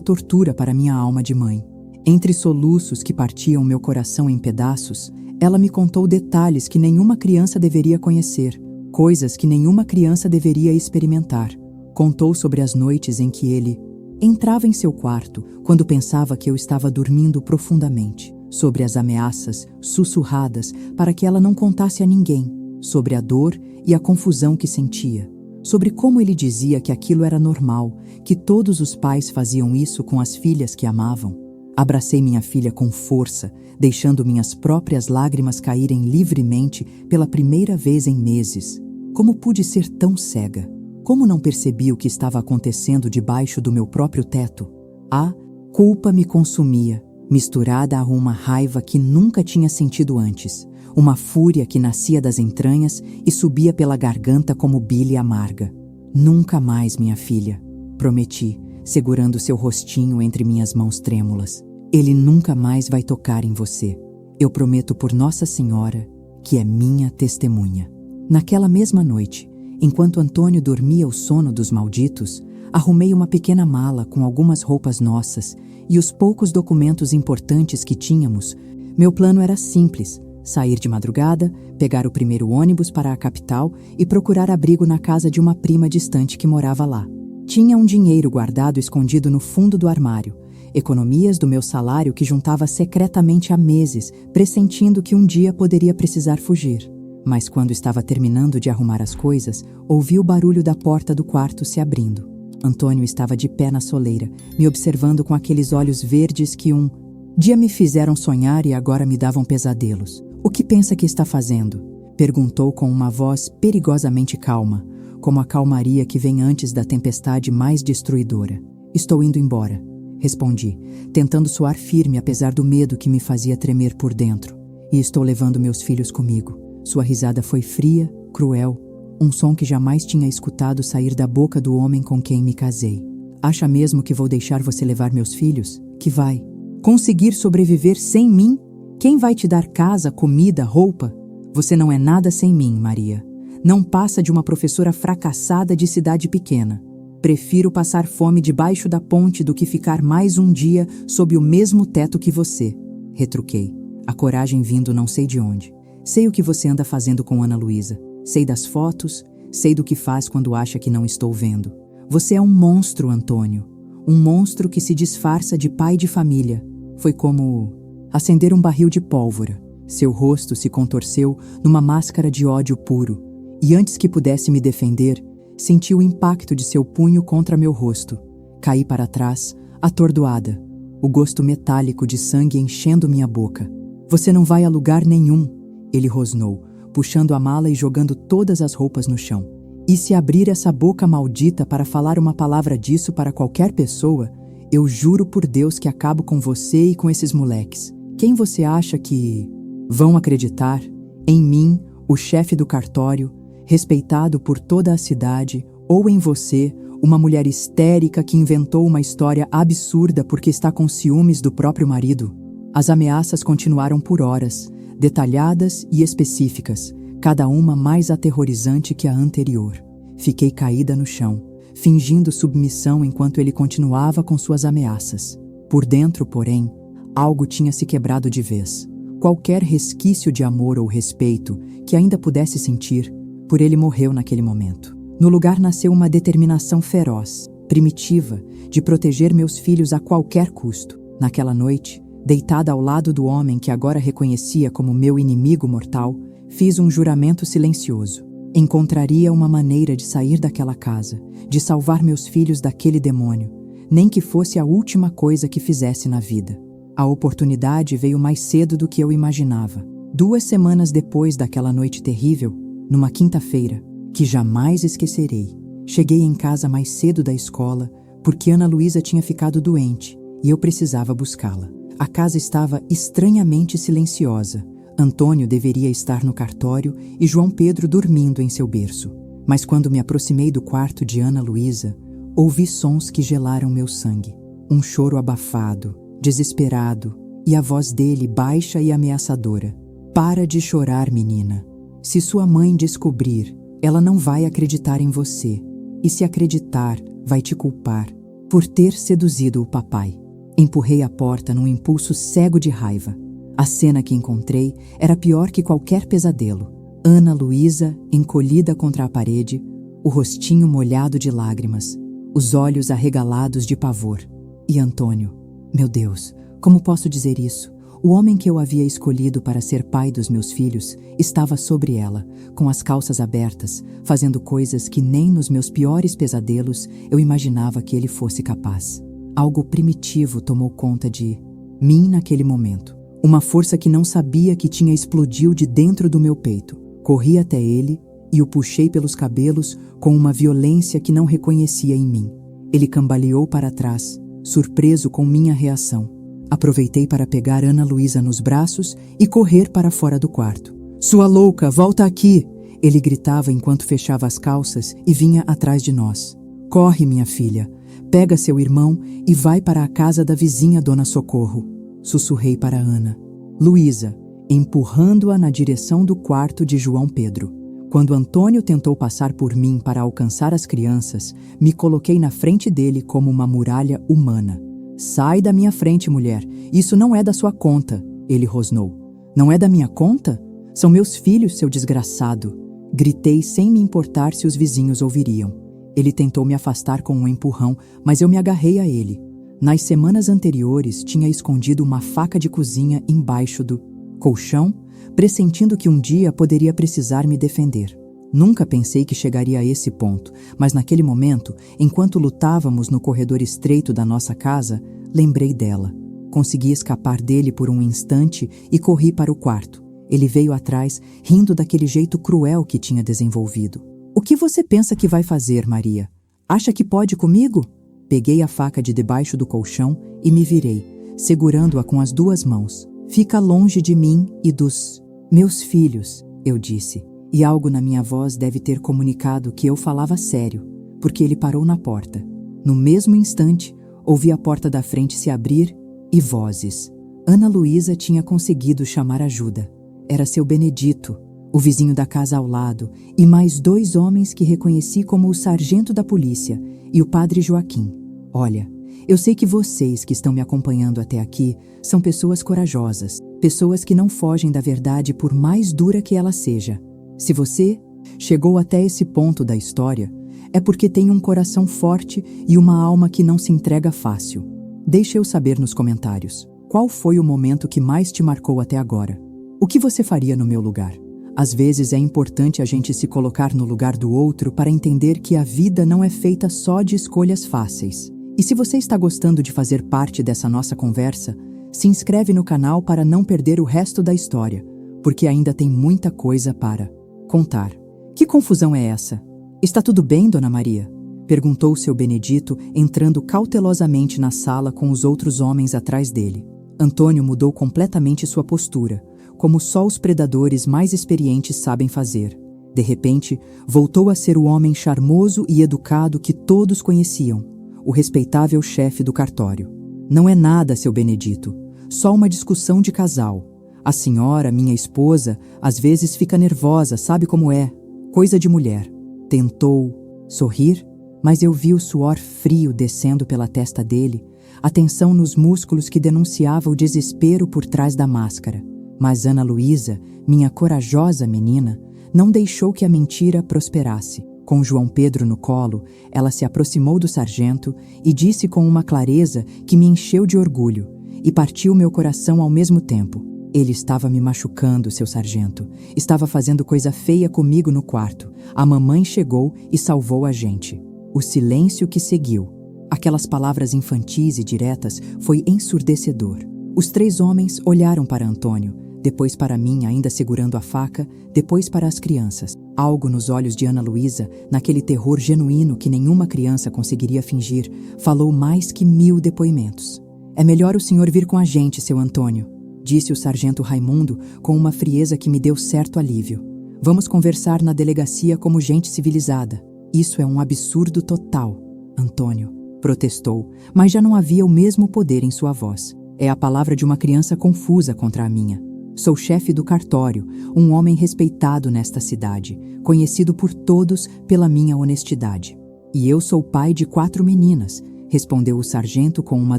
tortura para minha alma de mãe. Entre soluços que partiam meu coração em pedaços, ela me contou detalhes que nenhuma criança deveria conhecer, coisas que nenhuma criança deveria experimentar. Contou sobre as noites em que ele entrava em seu quarto quando pensava que eu estava dormindo profundamente, sobre as ameaças sussurradas para que ela não contasse a ninguém, sobre a dor e a confusão que sentia, sobre como ele dizia que aquilo era normal, que todos os pais faziam isso com as filhas que amavam. Abracei minha filha com força, deixando minhas próprias lágrimas caírem livremente pela primeira vez em meses. Como pude ser tão cega? Como não percebi o que estava acontecendo debaixo do meu próprio teto? A culpa me consumia, misturada a uma raiva que nunca tinha sentido antes, uma fúria que nascia das entranhas e subia pela garganta como bile amarga. Nunca mais, minha filha, prometi, segurando seu rostinho entre minhas mãos trêmulas. Ele nunca mais vai tocar em você. Eu prometo por Nossa Senhora, que é minha testemunha. Naquela mesma noite, enquanto Antônio dormia o sono dos malditos, arrumei uma pequena mala com algumas roupas nossas e os poucos documentos importantes que tínhamos. Meu plano era simples: sair de madrugada, pegar o primeiro ônibus para a capital e procurar abrigo na casa de uma prima distante que morava lá. Tinha um dinheiro guardado escondido no fundo do armário, economias do meu salário que juntava secretamente há meses, pressentindo que um dia poderia precisar fugir. Mas quando estava terminando de arrumar as coisas, ouvi o barulho da porta do quarto se abrindo. Antônio estava de pé na soleira, me observando com aqueles olhos verdes que um dia me fizeram sonhar e agora me davam pesadelos. O que pensa que está fazendo? Perguntou com uma voz perigosamente calma, como a calmaria que vem antes da tempestade mais destruidora. Estou indo embora, respondi, tentando soar firme apesar do medo que me fazia tremer por dentro. E estou levando meus filhos comigo. Sua risada foi fria, cruel, um som que jamais tinha escutado sair da boca do homem com quem me casei. Acha mesmo que vou deixar você levar meus filhos? Que vai conseguir sobreviver sem mim? Quem vai te dar casa, comida, roupa? Você não é nada sem mim, Maria. Não passa de uma professora fracassada de cidade pequena. Prefiro passar fome debaixo da ponte do que ficar mais um dia sob o mesmo teto que você. Retruquei, a coragem vindo não sei de onde. Sei o que você anda fazendo com Ana Luísa. Sei das fotos, sei do que faz quando acha que não estou vendo. Você é um monstro, Antônio. Um monstro que se disfarça de pai de família. Foi como acender um barril de pólvora. Seu rosto se contorceu numa máscara de ódio puro. E antes que pudesse me defender, senti o impacto de seu punho contra meu rosto. Caí para trás, atordoada, o gosto metálico de sangue enchendo minha boca. Você não vai a lugar nenhum, ele rosnou, puxando a mala e jogando todas as roupas no chão. E se abrir essa boca maldita para falar uma palavra disso para qualquer pessoa, eu juro por Deus que acabo com você e com esses moleques. Quem você acha que vão acreditar? Em mim, o chefe do cartório, respeitado por toda a cidade, ou em você, uma mulher histérica que inventou uma história absurda porque está com ciúmes do próprio marido? As ameaças continuaram por horas, detalhadas e específicas, cada uma mais aterrorizante que a anterior. Fiquei caída no chão, fingindo submissão enquanto ele continuava com suas ameaças. Por dentro, porém, algo tinha se quebrado de vez. Qualquer resquício de amor ou respeito que ainda pudesse sentir, por ele morreu naquele momento. No lugar nasceu uma determinação feroz, primitiva, de proteger meus filhos a qualquer custo. Naquela noite, deitada ao lado do homem que agora reconhecia como meu inimigo mortal, fiz um juramento silencioso. Encontraria uma maneira de sair daquela casa, de salvar meus filhos daquele demônio, nem que fosse a última coisa que fizesse na vida. A oportunidade veio mais cedo do que eu imaginava. 2 semanas depois daquela noite terrível, Numa quinta-feira, que jamais esquecerei, cheguei em casa mais cedo da escola porque Ana Luísa tinha ficado doente e eu precisava buscá-la. A casa estava estranhamente silenciosa. Antônio deveria estar no cartório e João Pedro dormindo em seu berço. Mas quando me aproximei do quarto de Ana Luísa, ouvi sons que gelaram meu sangue. Um choro abafado, desesperado, e a voz dele baixa e ameaçadora. Para de chorar, menina. Se sua mãe descobrir, ela não vai acreditar em você. E se acreditar, vai te culpar por ter seduzido o papai. Empurrei a porta num impulso cego de raiva. A cena que encontrei era pior que qualquer pesadelo. Ana Luísa, encolhida contra a parede, o rostinho molhado de lágrimas, os olhos arregalados de pavor. E Antônio, meu Deus, como posso dizer isso? O homem que eu havia escolhido para ser pai dos meus filhos estava sobre ela, com as calças abertas, fazendo coisas que nem nos meus piores pesadelos eu imaginava que ele fosse capaz. Algo primitivo tomou conta de mim naquele momento. Uma força que não sabia que tinha explodiu de dentro do meu peito. Corri até ele e o puxei pelos cabelos com uma violência que não reconhecia em mim. Ele cambaleou para trás, surpreso com minha reação. Aproveitei para pegar Ana Luísa nos braços e correr para fora do quarto. Sua louca, volta aqui! Ele gritava enquanto fechava as calças e vinha atrás de nós. Corre, minha filha, pega seu irmão e vai para a casa da vizinha Dona Socorro. Sussurrei para Ana. Luísa, empurrando-a na direção do quarto de João Pedro. Quando Antônio tentou passar por mim para alcançar as crianças, me coloquei na frente dele como uma muralha humana. Sai da minha frente, mulher. Isso não é da sua conta, ele rosnou. Não é da minha conta? São meus filhos, seu desgraçado. Gritei sem me importar se os vizinhos ouviriam. Ele tentou me afastar com um empurrão, mas eu me agarrei a ele. Nas semanas anteriores, tinha escondido uma faca de cozinha embaixo do colchão, pressentindo que um dia poderia precisar me defender. Nunca pensei que chegaria a esse ponto, mas naquele momento, enquanto lutávamos no corredor estreito da nossa casa, lembrei dela. Consegui escapar dele por um instante e corri para o quarto. Ele veio atrás, rindo daquele jeito cruel que tinha desenvolvido. O que você pensa que vai fazer, Maria? Acha que pode comigo? Peguei a faca de debaixo do colchão e me virei, segurando-a com as duas mãos. Fica longe de mim e dos meus filhos, eu disse. E algo na minha voz deve ter comunicado que eu falava sério, porque ele parou na porta. No mesmo instante, ouvi a porta da frente se abrir e vozes. Ana Luísa tinha conseguido chamar ajuda. Era seu Benedito, o vizinho da casa ao lado, e mais 2 homens que reconheci como o sargento da polícia e o padre Joaquim. Olha, eu sei que vocês que estão me acompanhando até aqui são pessoas corajosas, pessoas que não fogem da verdade por mais dura que ela seja. Se você chegou até esse ponto da história, é porque tem um coração forte e uma alma que não se entrega fácil. Deixe eu saber nos comentários. Qual foi o momento que mais te marcou até agora? O que você faria no meu lugar? Às vezes é importante a gente se colocar no lugar do outro para entender que a vida não é feita só de escolhas fáceis. E se você está gostando de fazer parte dessa nossa conversa, se inscreve no canal para não perder o resto da história, porque ainda tem muita coisa para contar. Que confusão é essa? Está tudo bem, Dona Maria? Perguntou seu Benedito, entrando cautelosamente na sala com os outros homens atrás dele. Antônio mudou completamente sua postura, como só os predadores mais experientes sabem fazer. De repente, voltou a ser o homem charmoso e educado que todos conheciam, o respeitável chefe do cartório. Não é nada, seu Benedito, só uma discussão de casal. A senhora, minha esposa, às vezes fica nervosa, sabe como é? Coisa de mulher. Tentou sorrir, mas eu vi o suor frio descendo pela testa dele, a tensão nos músculos que denunciava o desespero por trás da máscara. Mas Ana Luísa, minha corajosa menina, não deixou que a mentira prosperasse. Com João Pedro no colo, ela se aproximou do sargento e disse com uma clareza que me encheu de orgulho e partiu meu coração ao mesmo tempo. Ele estava me machucando, seu sargento. Estava fazendo coisa feia comigo no quarto. A mamãe chegou e salvou a gente. O silêncio que seguiu, aquelas palavras infantis e diretas, foi ensurdecedor. Os 3 homens olharam para Antônio, depois para mim, ainda segurando a faca, depois para as crianças. Algo nos olhos de Ana Luísa, naquele terror genuíno que nenhuma criança conseguiria fingir, falou mais que 1000 depoimentos. É melhor o senhor vir com a gente, seu Antônio, disse o sargento Raimundo com uma frieza que me deu certo alívio. Vamos conversar na delegacia como gente civilizada. Isso é um absurdo total, Antônio, protestou, mas já não havia o mesmo poder em sua voz. É a palavra de uma criança confusa contra a minha. Sou chefe do cartório, um homem respeitado nesta cidade, conhecido por todos pela minha honestidade. E eu sou pai de 4 meninas, respondeu o sargento com uma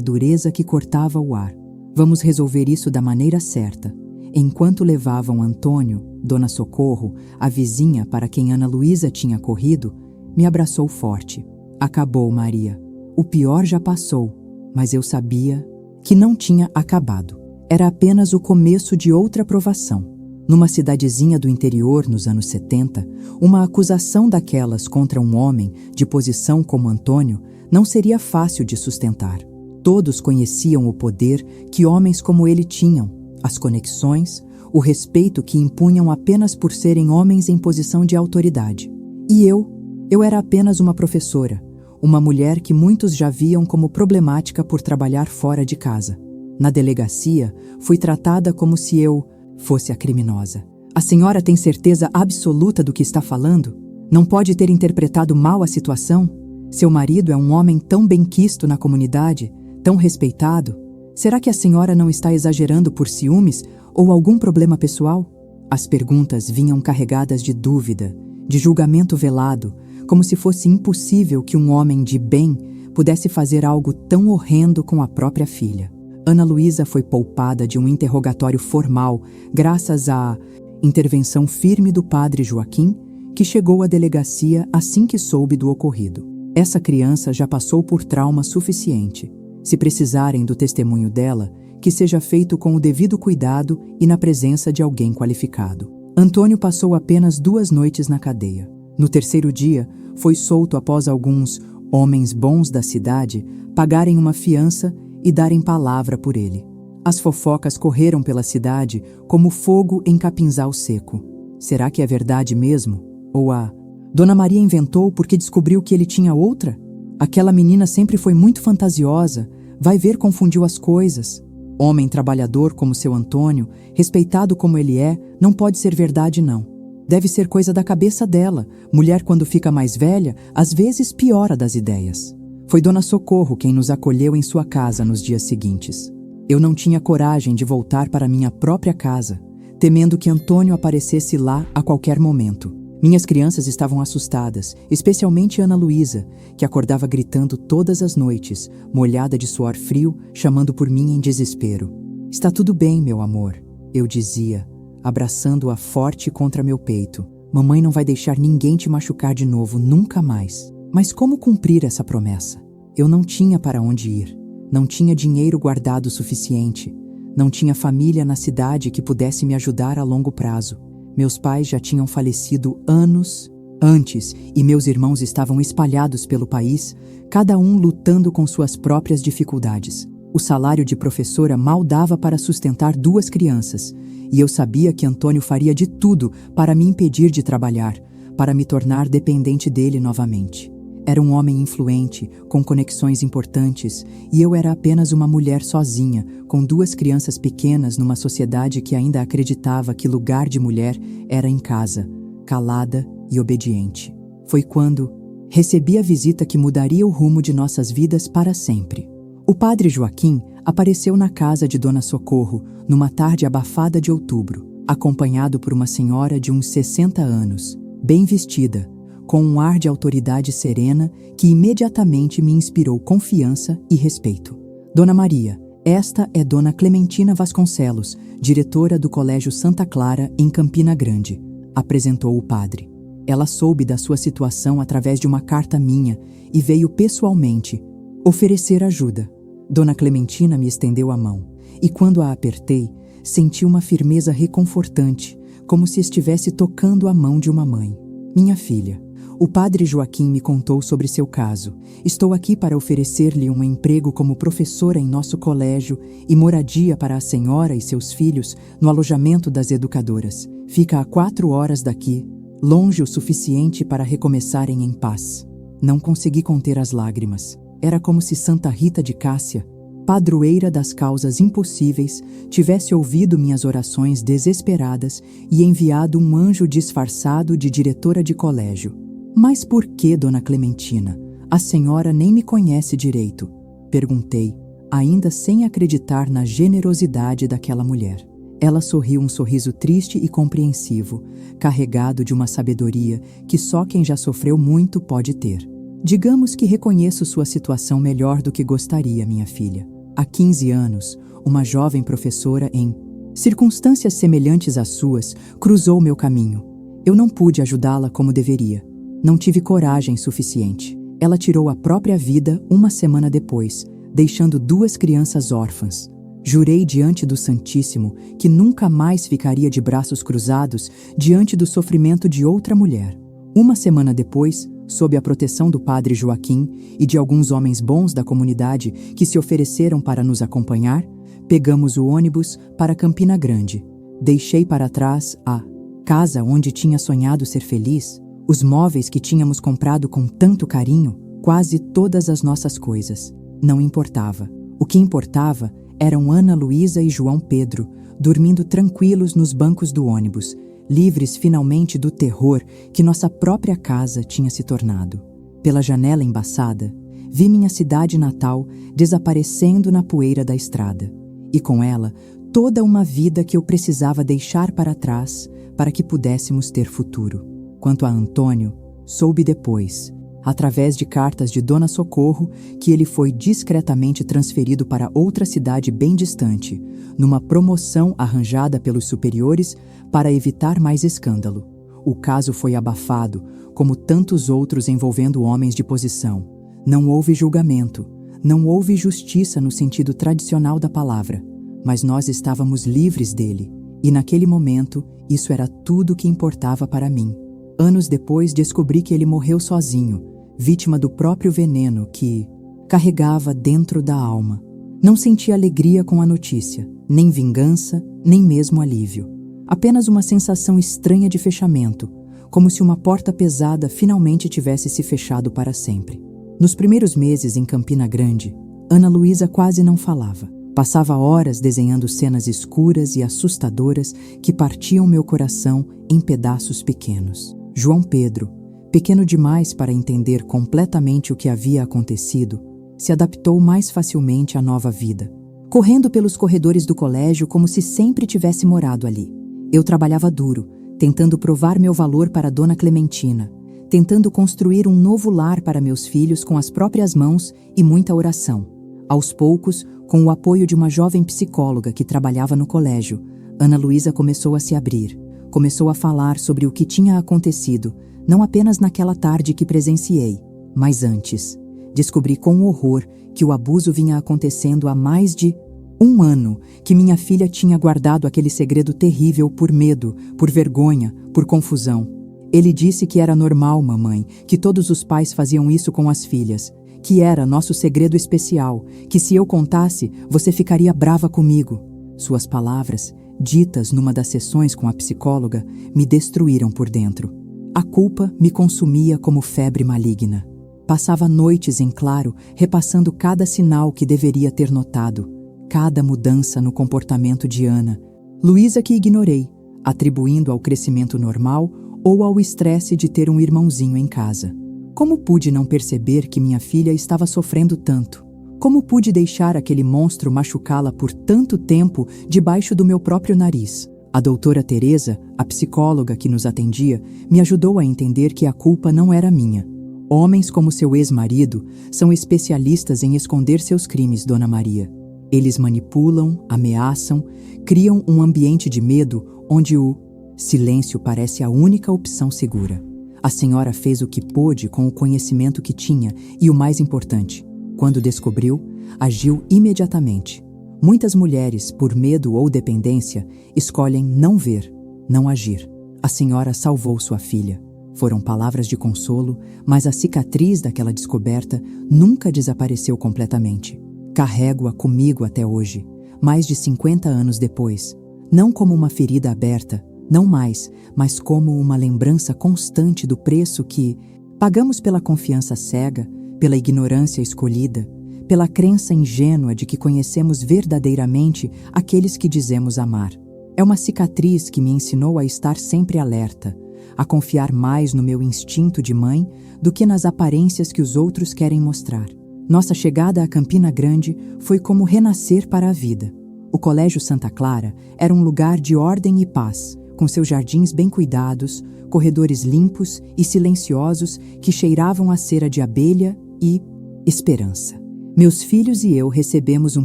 dureza que cortava o ar. Vamos resolver isso da maneira certa. Enquanto levavam Antônio, Dona Socorro, a vizinha para quem Ana Luísa tinha corrido, me abraçou forte. Acabou, Maria. O pior já passou, mas eu sabia que não tinha acabado. Era apenas o começo de outra provação. Numa cidadezinha do interior, nos anos 70, uma acusação daquelas contra um homem de posição como Antônio não seria fácil de sustentar. Todos conheciam o poder que homens como ele tinham, as conexões, o respeito que impunham apenas por serem homens em posição de autoridade. E eu era apenas uma professora, uma mulher que muitos já viam como problemática por trabalhar fora de casa. Na delegacia, fui tratada como se eu fosse a criminosa. A senhora tem certeza absoluta do que está falando? Não pode ter interpretado mal a situação? Seu marido é um homem tão benquisto na comunidade, tão respeitado. Será que a senhora não está exagerando por ciúmes ou algum problema pessoal? As perguntas vinham carregadas de dúvida, de julgamento velado, como se fosse impossível que um homem de bem pudesse fazer algo tão horrendo com a própria filha. Ana Luísa foi poupada de um interrogatório formal graças à intervenção firme do padre Joaquim, que chegou à delegacia assim que soube do ocorrido. Essa criança já passou por trauma suficiente. Se precisarem do testemunho dela, que seja feito com o devido cuidado e na presença de alguém qualificado. Antônio passou apenas 2 noites na cadeia. No 3º dia, foi solto após alguns homens bons da cidade pagarem uma fiança e darem palavra por ele. As fofocas correram pela cidade como fogo em capinzal seco. Será que é verdade mesmo? Ou a Dona Maria inventou porque descobriu que ele tinha outra? Aquela menina sempre foi muito fantasiosa, vai ver, confundiu as coisas. Homem trabalhador como seu Antônio, respeitado como ele é, não pode ser verdade não. Deve ser coisa da cabeça dela. Mulher, quando fica mais velha, às vezes piora das ideias. Foi Dona Socorro quem nos acolheu em sua casa nos dias seguintes. Eu não tinha coragem de voltar para minha própria casa, temendo que Antônio aparecesse lá a qualquer momento. Minhas crianças estavam assustadas, especialmente Ana Luísa, que acordava gritando todas as noites, molhada de suor frio, chamando por mim em desespero. Está tudo bem, meu amor, eu dizia, abraçando-a forte contra meu peito. Mamãe não vai deixar ninguém te machucar de novo, nunca mais. Mas como cumprir essa promessa? Eu não tinha para onde ir, não tinha dinheiro guardado o suficiente, não tinha família na cidade que pudesse me ajudar a longo prazo. Meus pais já tinham falecido anos antes e meus irmãos estavam espalhados pelo país, cada um lutando com suas próprias dificuldades. O salário de professora mal dava para sustentar 2 crianças, e eu sabia que Antônio faria de tudo para me impedir de trabalhar, para me tornar dependente dele novamente. Era um homem influente, com conexões importantes, e eu era apenas uma mulher sozinha, com 2 crianças pequenas numa sociedade que ainda acreditava que lugar de mulher era em casa, calada e obediente. Foi quando recebi a visita que mudaria o rumo de nossas vidas para sempre. O padre Joaquim apareceu na casa de Dona Socorro, numa tarde abafada de outubro, acompanhado por uma senhora de uns 60 anos, bem vestida, com um ar de autoridade serena que imediatamente me inspirou confiança e respeito. Dona Maria, esta é Dona Clementina Vasconcelos, diretora do Colégio Santa Clara, em Campina Grande, apresentou o padre. Ela soube da sua situação através de uma carta minha e veio pessoalmente oferecer ajuda. Dona Clementina me estendeu a mão, e quando a apertei, senti uma firmeza reconfortante, como se estivesse tocando a mão de uma mãe. Minha filha, O padre Joaquim me contou sobre seu caso. Estou aqui para oferecer-lhe um emprego como professora em nosso colégio e moradia para a senhora e seus filhos no alojamento das educadoras. Fica a 4 horas daqui, longe o suficiente para recomeçarem em paz. Não consegui conter as lágrimas. Era como se Santa Rita de Cássia, padroeira das causas impossíveis, tivesse ouvido minhas orações desesperadas e enviado um anjo disfarçado de diretora de colégio. Mas por que, dona Clementina? A senhora nem me conhece direito, perguntei, ainda sem acreditar na generosidade daquela mulher. Ela sorriu um sorriso triste e compreensivo, carregado de uma sabedoria que só quem já sofreu muito pode ter. Digamos que reconheço sua situação melhor do que gostaria, minha filha. Há 15 anos, uma jovem professora em circunstâncias semelhantes às suas cruzou meu caminho. Eu não pude ajudá-la como deveria. Não tive coragem suficiente. Ela tirou a própria vida 1 semana depois, deixando 2 crianças órfãs. Jurei diante do Santíssimo que nunca mais ficaria de braços cruzados diante do sofrimento de outra mulher. 1 semana depois, sob a proteção do padre Joaquim e de alguns homens bons da comunidade que se ofereceram para nos acompanhar, pegamos o ônibus para Campina Grande. Deixei para trás a casa onde tinha sonhado ser feliz, os móveis que tínhamos comprado com tanto carinho, quase todas as nossas coisas. Não importava. O que importava eram Ana Luísa e João Pedro, dormindo tranquilos nos bancos do ônibus, livres finalmente do terror que nossa própria casa tinha se tornado. Pela janela embaçada, vi minha cidade natal desaparecendo na poeira da estrada, e com ela toda uma vida que eu precisava deixar para trás para que pudéssemos ter futuro. Quanto a Antônio, soube depois, através de cartas de Dona Socorro, que ele foi discretamente transferido para outra cidade bem distante, numa promoção arranjada pelos superiores para evitar mais escândalo. O caso foi abafado, como tantos outros envolvendo homens de posição. Não houve julgamento, não houve justiça no sentido tradicional da palavra, mas nós estávamos livres dele, e naquele momento isso era tudo que importava para mim. Anos depois descobri que ele morreu sozinho, vítima do próprio veneno que carregava dentro da alma. Não senti alegria com a notícia, nem vingança, nem mesmo alívio. Apenas uma sensação estranha de fechamento, como se uma porta pesada finalmente tivesse se fechado para sempre. Nos primeiros meses em Campina Grande, Ana Luísa quase não falava. Passava horas desenhando cenas escuras e assustadoras que partiam meu coração em pedaços pequenos. João Pedro, pequeno demais para entender completamente o que havia acontecido, se adaptou mais facilmente à nova vida, correndo pelos corredores do colégio como se sempre tivesse morado ali. Eu trabalhava duro, tentando provar meu valor para Dona Clementina, tentando construir um novo lar para meus filhos com as próprias mãos e muita oração. Aos poucos, com o apoio de uma jovem psicóloga que trabalhava no colégio, Ana Luísa começou a se abrir. Começou a falar sobre o que tinha acontecido, não apenas naquela tarde que presenciei, mas antes. Descobri com horror que o abuso vinha acontecendo há mais de 1 ano, que minha filha tinha guardado aquele segredo terrível por medo, por vergonha, por confusão. Ele disse que era normal, mamãe, que todos os pais faziam isso com as filhas, que era nosso segredo especial, que se eu contasse, você ficaria brava comigo. Suas palavras, ditas numa das sessões com a psicóloga, me destruíram por dentro. A culpa me consumia como febre maligna. Passava noites em claro, repassando cada sinal que deveria ter notado, cada mudança no comportamento de Ana. Luísa que ignorei, atribuindo ao crescimento normal ou ao estresse de ter um irmãozinho em casa. Como pude não perceber que minha filha estava sofrendo tanto? Como pude deixar aquele monstro machucá-la por tanto tempo debaixo do meu próprio nariz? A doutora Teresa, a psicóloga que nos atendia, me ajudou a entender que a culpa não era minha. Homens como seu ex-marido são especialistas em esconder seus crimes, Dona Maria. Eles manipulam, ameaçam, criam um ambiente de medo onde o silêncio parece a única opção segura. A senhora fez o que pôde com o conhecimento que tinha e, o mais importante, quando descobriu, agiu imediatamente. Muitas mulheres, por medo ou dependência, escolhem não ver, não agir. A senhora salvou sua filha. Foram palavras de consolo, mas a cicatriz daquela descoberta nunca desapareceu completamente. Carrego-a comigo até hoje, mais de 50 anos depois, não como uma ferida aberta, não mais, mas como uma lembrança constante do preço que pagamos pela confiança cega, pela ignorância escolhida, pela crença ingênua de que conhecemos verdadeiramente aqueles que dizemos amar. É uma cicatriz que me ensinou a estar sempre alerta, a confiar mais no meu instinto de mãe do que nas aparências que os outros querem mostrar. Nossa chegada a Campina Grande foi como renascer para a vida. O Colégio Santa Clara era um lugar de ordem e paz, com seus jardins bem cuidados, corredores limpos e silenciosos que cheiravam a cera de abelha e esperança. Meus filhos e eu recebemos um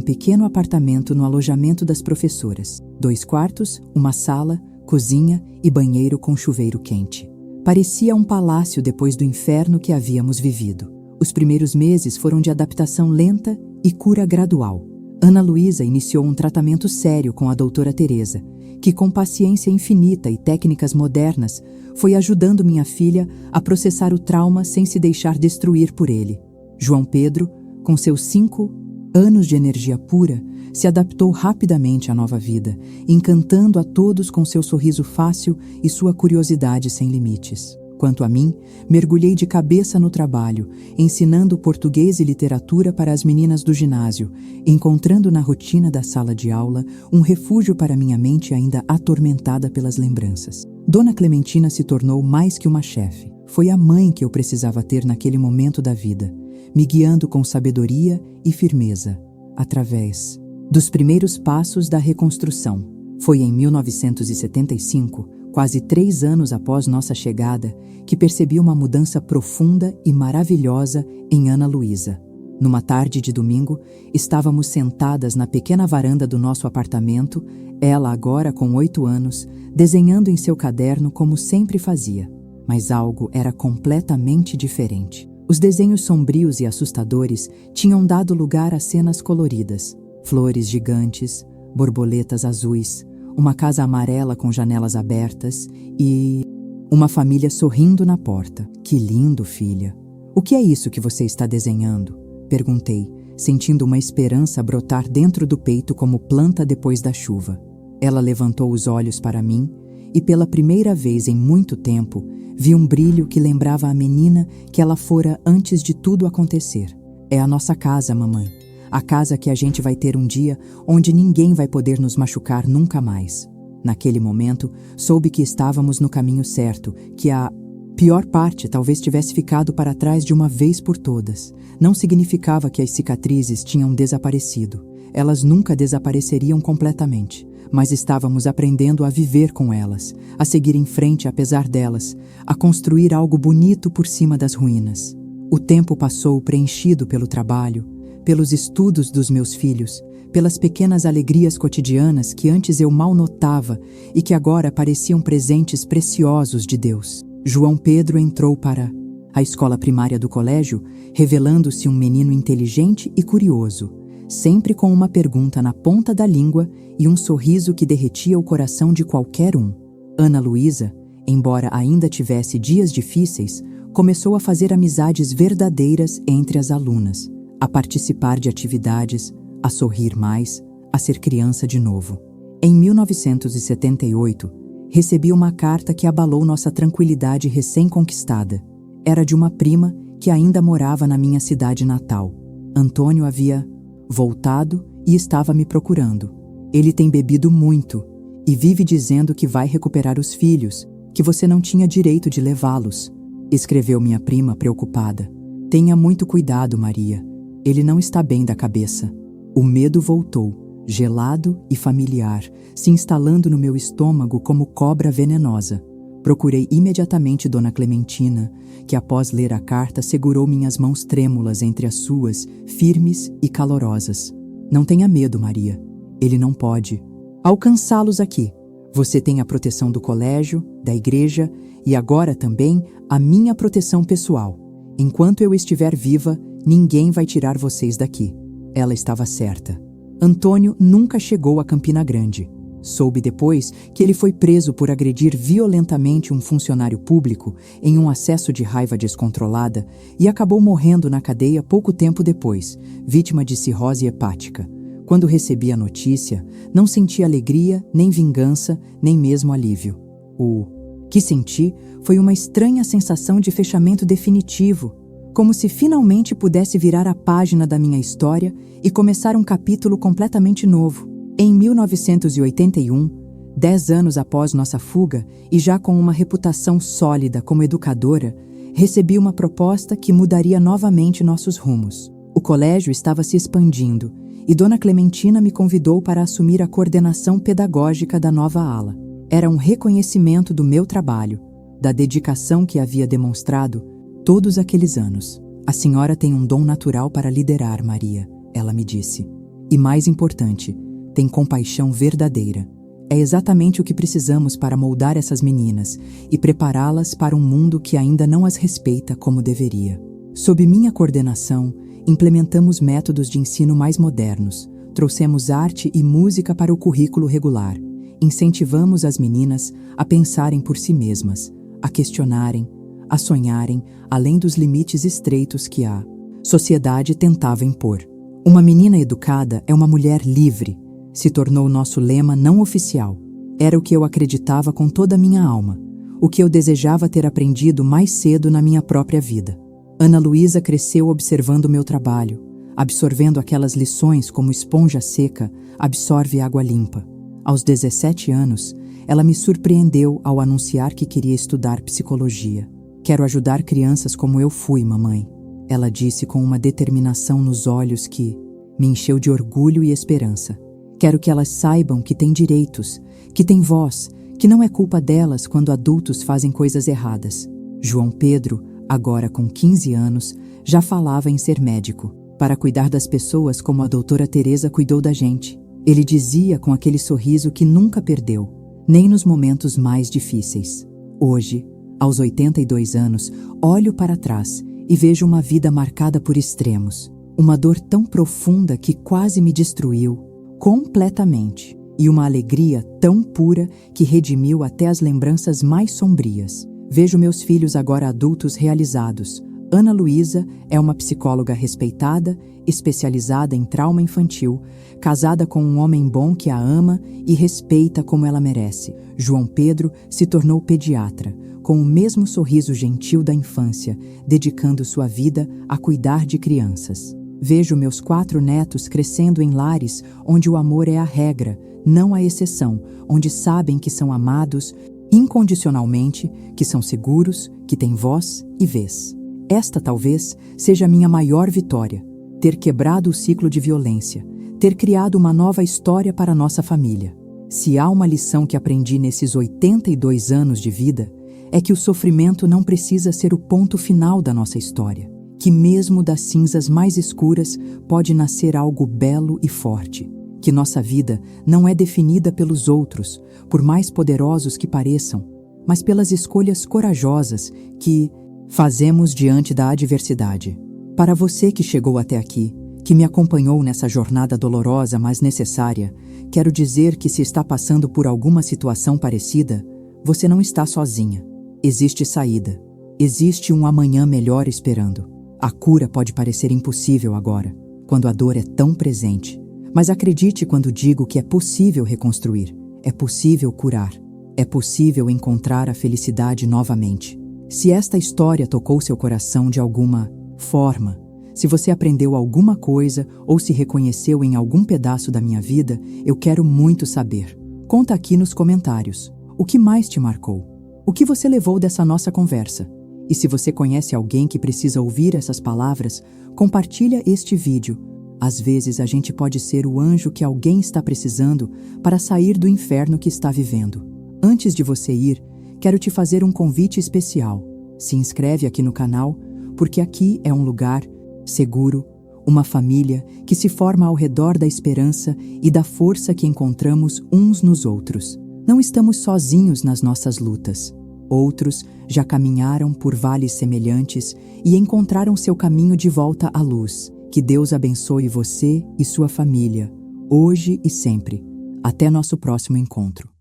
pequeno apartamento no alojamento das professoras. 2 quartos, uma sala, cozinha e banheiro com chuveiro quente. Parecia um palácio depois do inferno que havíamos vivido. Os primeiros meses foram de adaptação lenta e cura gradual. Ana Luísa iniciou um tratamento sério com a doutora Teresa, que com paciência infinita e técnicas modernas foi ajudando minha filha a processar o trauma sem se deixar destruir por ele. João Pedro, com seus 5 anos de energia pura, se adaptou rapidamente à nova vida, encantando a todos com seu sorriso fácil e sua curiosidade sem limites. Quanto a mim, mergulhei de cabeça no trabalho, ensinando português e literatura para as meninas do ginásio, encontrando na rotina da sala de aula um refúgio para minha mente ainda atormentada pelas lembranças. Dona Clementina se tornou mais que uma chefe. Foi a mãe que eu precisava ter naquele momento da vida, me guiando com sabedoria e firmeza, através dos primeiros passos da reconstrução. Foi em 1975, quase 3 anos após nossa chegada, que percebi uma mudança profunda e maravilhosa em Ana Luísa. Numa tarde de domingo, estávamos sentadas na pequena varanda do nosso apartamento, ela agora com 8 anos, desenhando em seu caderno como sempre fazia. Mas algo era completamente diferente. Os desenhos sombrios e assustadores tinham dado lugar a cenas coloridas, flores gigantes, borboletas azuis, uma casa amarela com janelas abertas e uma família sorrindo na porta. Que lindo, filha! O que é isso que você está desenhando? Perguntei, sentindo uma esperança brotar dentro do peito como planta depois da chuva. Ela levantou os olhos para mim e, pela primeira vez em muito tempo, vi um brilho que lembrava a menina que ela fora antes de tudo acontecer. É a nossa casa, mamãe. A casa que a gente vai ter um dia onde ninguém vai poder nos machucar nunca mais. Naquele momento, soube que estávamos no caminho certo, que a pior parte talvez tivesse ficado para trás de uma vez por todas. Não significava que as cicatrizes tinham desaparecido. Elas nunca desapareceriam completamente, mas estávamos aprendendo a viver com elas, a seguir em frente apesar delas, a construir algo bonito por cima das ruínas. O tempo passou preenchido pelo trabalho, pelos estudos dos meus filhos, pelas pequenas alegrias cotidianas que antes eu mal notava e que agora pareciam presentes preciosos de Deus. João Pedro entrou para a escola primária do colégio, revelando-se um menino inteligente e curioso, sempre com uma pergunta na ponta da língua e um sorriso que derretia o coração de qualquer um. Ana Luísa, embora ainda tivesse dias difíceis, começou a fazer amizades verdadeiras entre as alunas, a participar de atividades, a sorrir mais, a ser criança de novo. Em 1978, recebi uma carta que abalou nossa tranquilidade recém-conquistada. Era de uma prima que ainda morava na minha cidade natal. Antônio havia voltado e estava me procurando. Ele tem bebido muito e vive dizendo que vai recuperar os filhos, que você não tinha direito de levá-los, escreveu minha prima preocupada. Tenha muito cuidado, Maria. Ele não está bem da cabeça. O medo voltou, gelado e familiar, se instalando no meu estômago como cobra venenosa. Procurei imediatamente Dona Clementina, que após ler a carta segurou minhas mãos trêmulas entre as suas, firmes e calorosas. Não tenha medo, Maria. Ele não pode alcançá-los aqui. Você tem a proteção do colégio, da igreja e agora também a minha proteção pessoal. Enquanto eu estiver viva, ninguém vai tirar vocês daqui. Ela estava certa. Antônio nunca chegou a Campina Grande. Soube depois que ele foi preso por agredir violentamente um funcionário público em um acesso de raiva descontrolada e acabou morrendo na cadeia pouco tempo depois, vítima de cirrose hepática. Quando recebi a notícia, não senti alegria, nem vingança, nem mesmo alívio. O que senti foi uma estranha sensação de fechamento definitivo, como se finalmente pudesse virar a página da minha história e começar um capítulo completamente novo. Em 1981, 10 anos após nossa fuga e já com uma reputação sólida como educadora, recebi uma proposta que mudaria novamente nossos rumos. O colégio estava se expandindo e Dona Clementina me convidou para assumir a coordenação pedagógica da nova ala. Era um reconhecimento do meu trabalho, da dedicação que havia demonstrado todos aqueles anos. A senhora tem um dom natural para liderar, Maria, ela me disse. E mais importante, tem compaixão verdadeira. É exatamente o que precisamos para moldar essas meninas e prepará-las para um mundo que ainda não as respeita como deveria. Sob minha coordenação, implementamos métodos de ensino mais modernos, trouxemos arte e música para o currículo regular, incentivamos as meninas a pensarem por si mesmas, a questionarem, a sonharem além dos limites estreitos que a sociedade tentava impor. Uma menina educada é uma mulher livre, se tornou nosso lema não oficial. Era o que eu acreditava com toda a minha alma, o que eu desejava ter aprendido mais cedo na minha própria vida. Ana Luísa cresceu observando meu trabalho, absorvendo aquelas lições como esponja seca absorve água limpa. Aos 17 anos, ela me surpreendeu ao anunciar que queria estudar psicologia. Quero ajudar crianças como eu fui, mamãe, ela disse com uma determinação nos olhos que me encheu de orgulho e esperança. Quero que elas saibam que têm direitos, que têm voz, que não é culpa delas quando adultos fazem coisas erradas. João Pedro, agora com 15 anos, já falava em ser médico, para cuidar das pessoas como a doutora Teresa cuidou da gente. Ele dizia com aquele sorriso que nunca perdeu, nem nos momentos mais difíceis. Hoje, aos 82 anos, olho para trás e vejo uma vida marcada por extremos, uma dor tão profunda que quase me destruiu completamente, e uma alegria tão pura que redimiu até as lembranças mais sombrias. Vejo meus filhos agora adultos realizados. Ana Luísa é uma psicóloga respeitada, especializada em trauma infantil, casada com um homem bom que a ama e respeita como ela merece. João Pedro se tornou pediatra, com o mesmo sorriso gentil da infância, dedicando sua vida a cuidar de crianças. Vejo meus 4 netos crescendo em lares onde o amor é a regra, não a exceção, onde sabem que são amados incondicionalmente, que são seguros, que têm voz e vez. Esta talvez seja a minha maior vitória, ter quebrado o ciclo de violência, ter criado uma nova história para nossa família. Se há uma lição que aprendi nesses 82 anos de vida, é que o sofrimento não precisa ser o ponto final da nossa história, que mesmo das cinzas mais escuras pode nascer algo belo e forte, que nossa vida não é definida pelos outros, por mais poderosos que pareçam, mas pelas escolhas corajosas que fazemos diante da adversidade. Para você que chegou até aqui, que me acompanhou nessa jornada dolorosa, mas necessária, quero dizer que se está passando por alguma situação parecida, você não está sozinha. Existe saída. Existe um amanhã melhor esperando. A cura pode parecer impossível agora, quando a dor é tão presente. Mas acredite quando digo que é possível reconstruir, é possível curar, é possível encontrar a felicidade novamente. Se esta história tocou seu coração de alguma forma, se você aprendeu alguma coisa ou se reconheceu em algum pedaço da minha vida, eu quero muito saber. Conta aqui nos comentários. O que mais te marcou? O que você levou dessa nossa conversa? E se você conhece alguém que precisa ouvir essas palavras, compartilha este vídeo. Às vezes a gente pode ser o anjo que alguém está precisando para sair do inferno que está vivendo. Antes de você ir, quero te fazer um convite especial. Se inscreve aqui no canal, porque aqui é um lugar seguro, uma família que se forma ao redor da esperança e da força que encontramos uns nos outros. Não estamos sozinhos nas nossas lutas. Outros já caminharam por vales semelhantes e encontraram seu caminho de volta à luz. Que Deus abençoe você e sua família, hoje e sempre. Até nosso próximo encontro.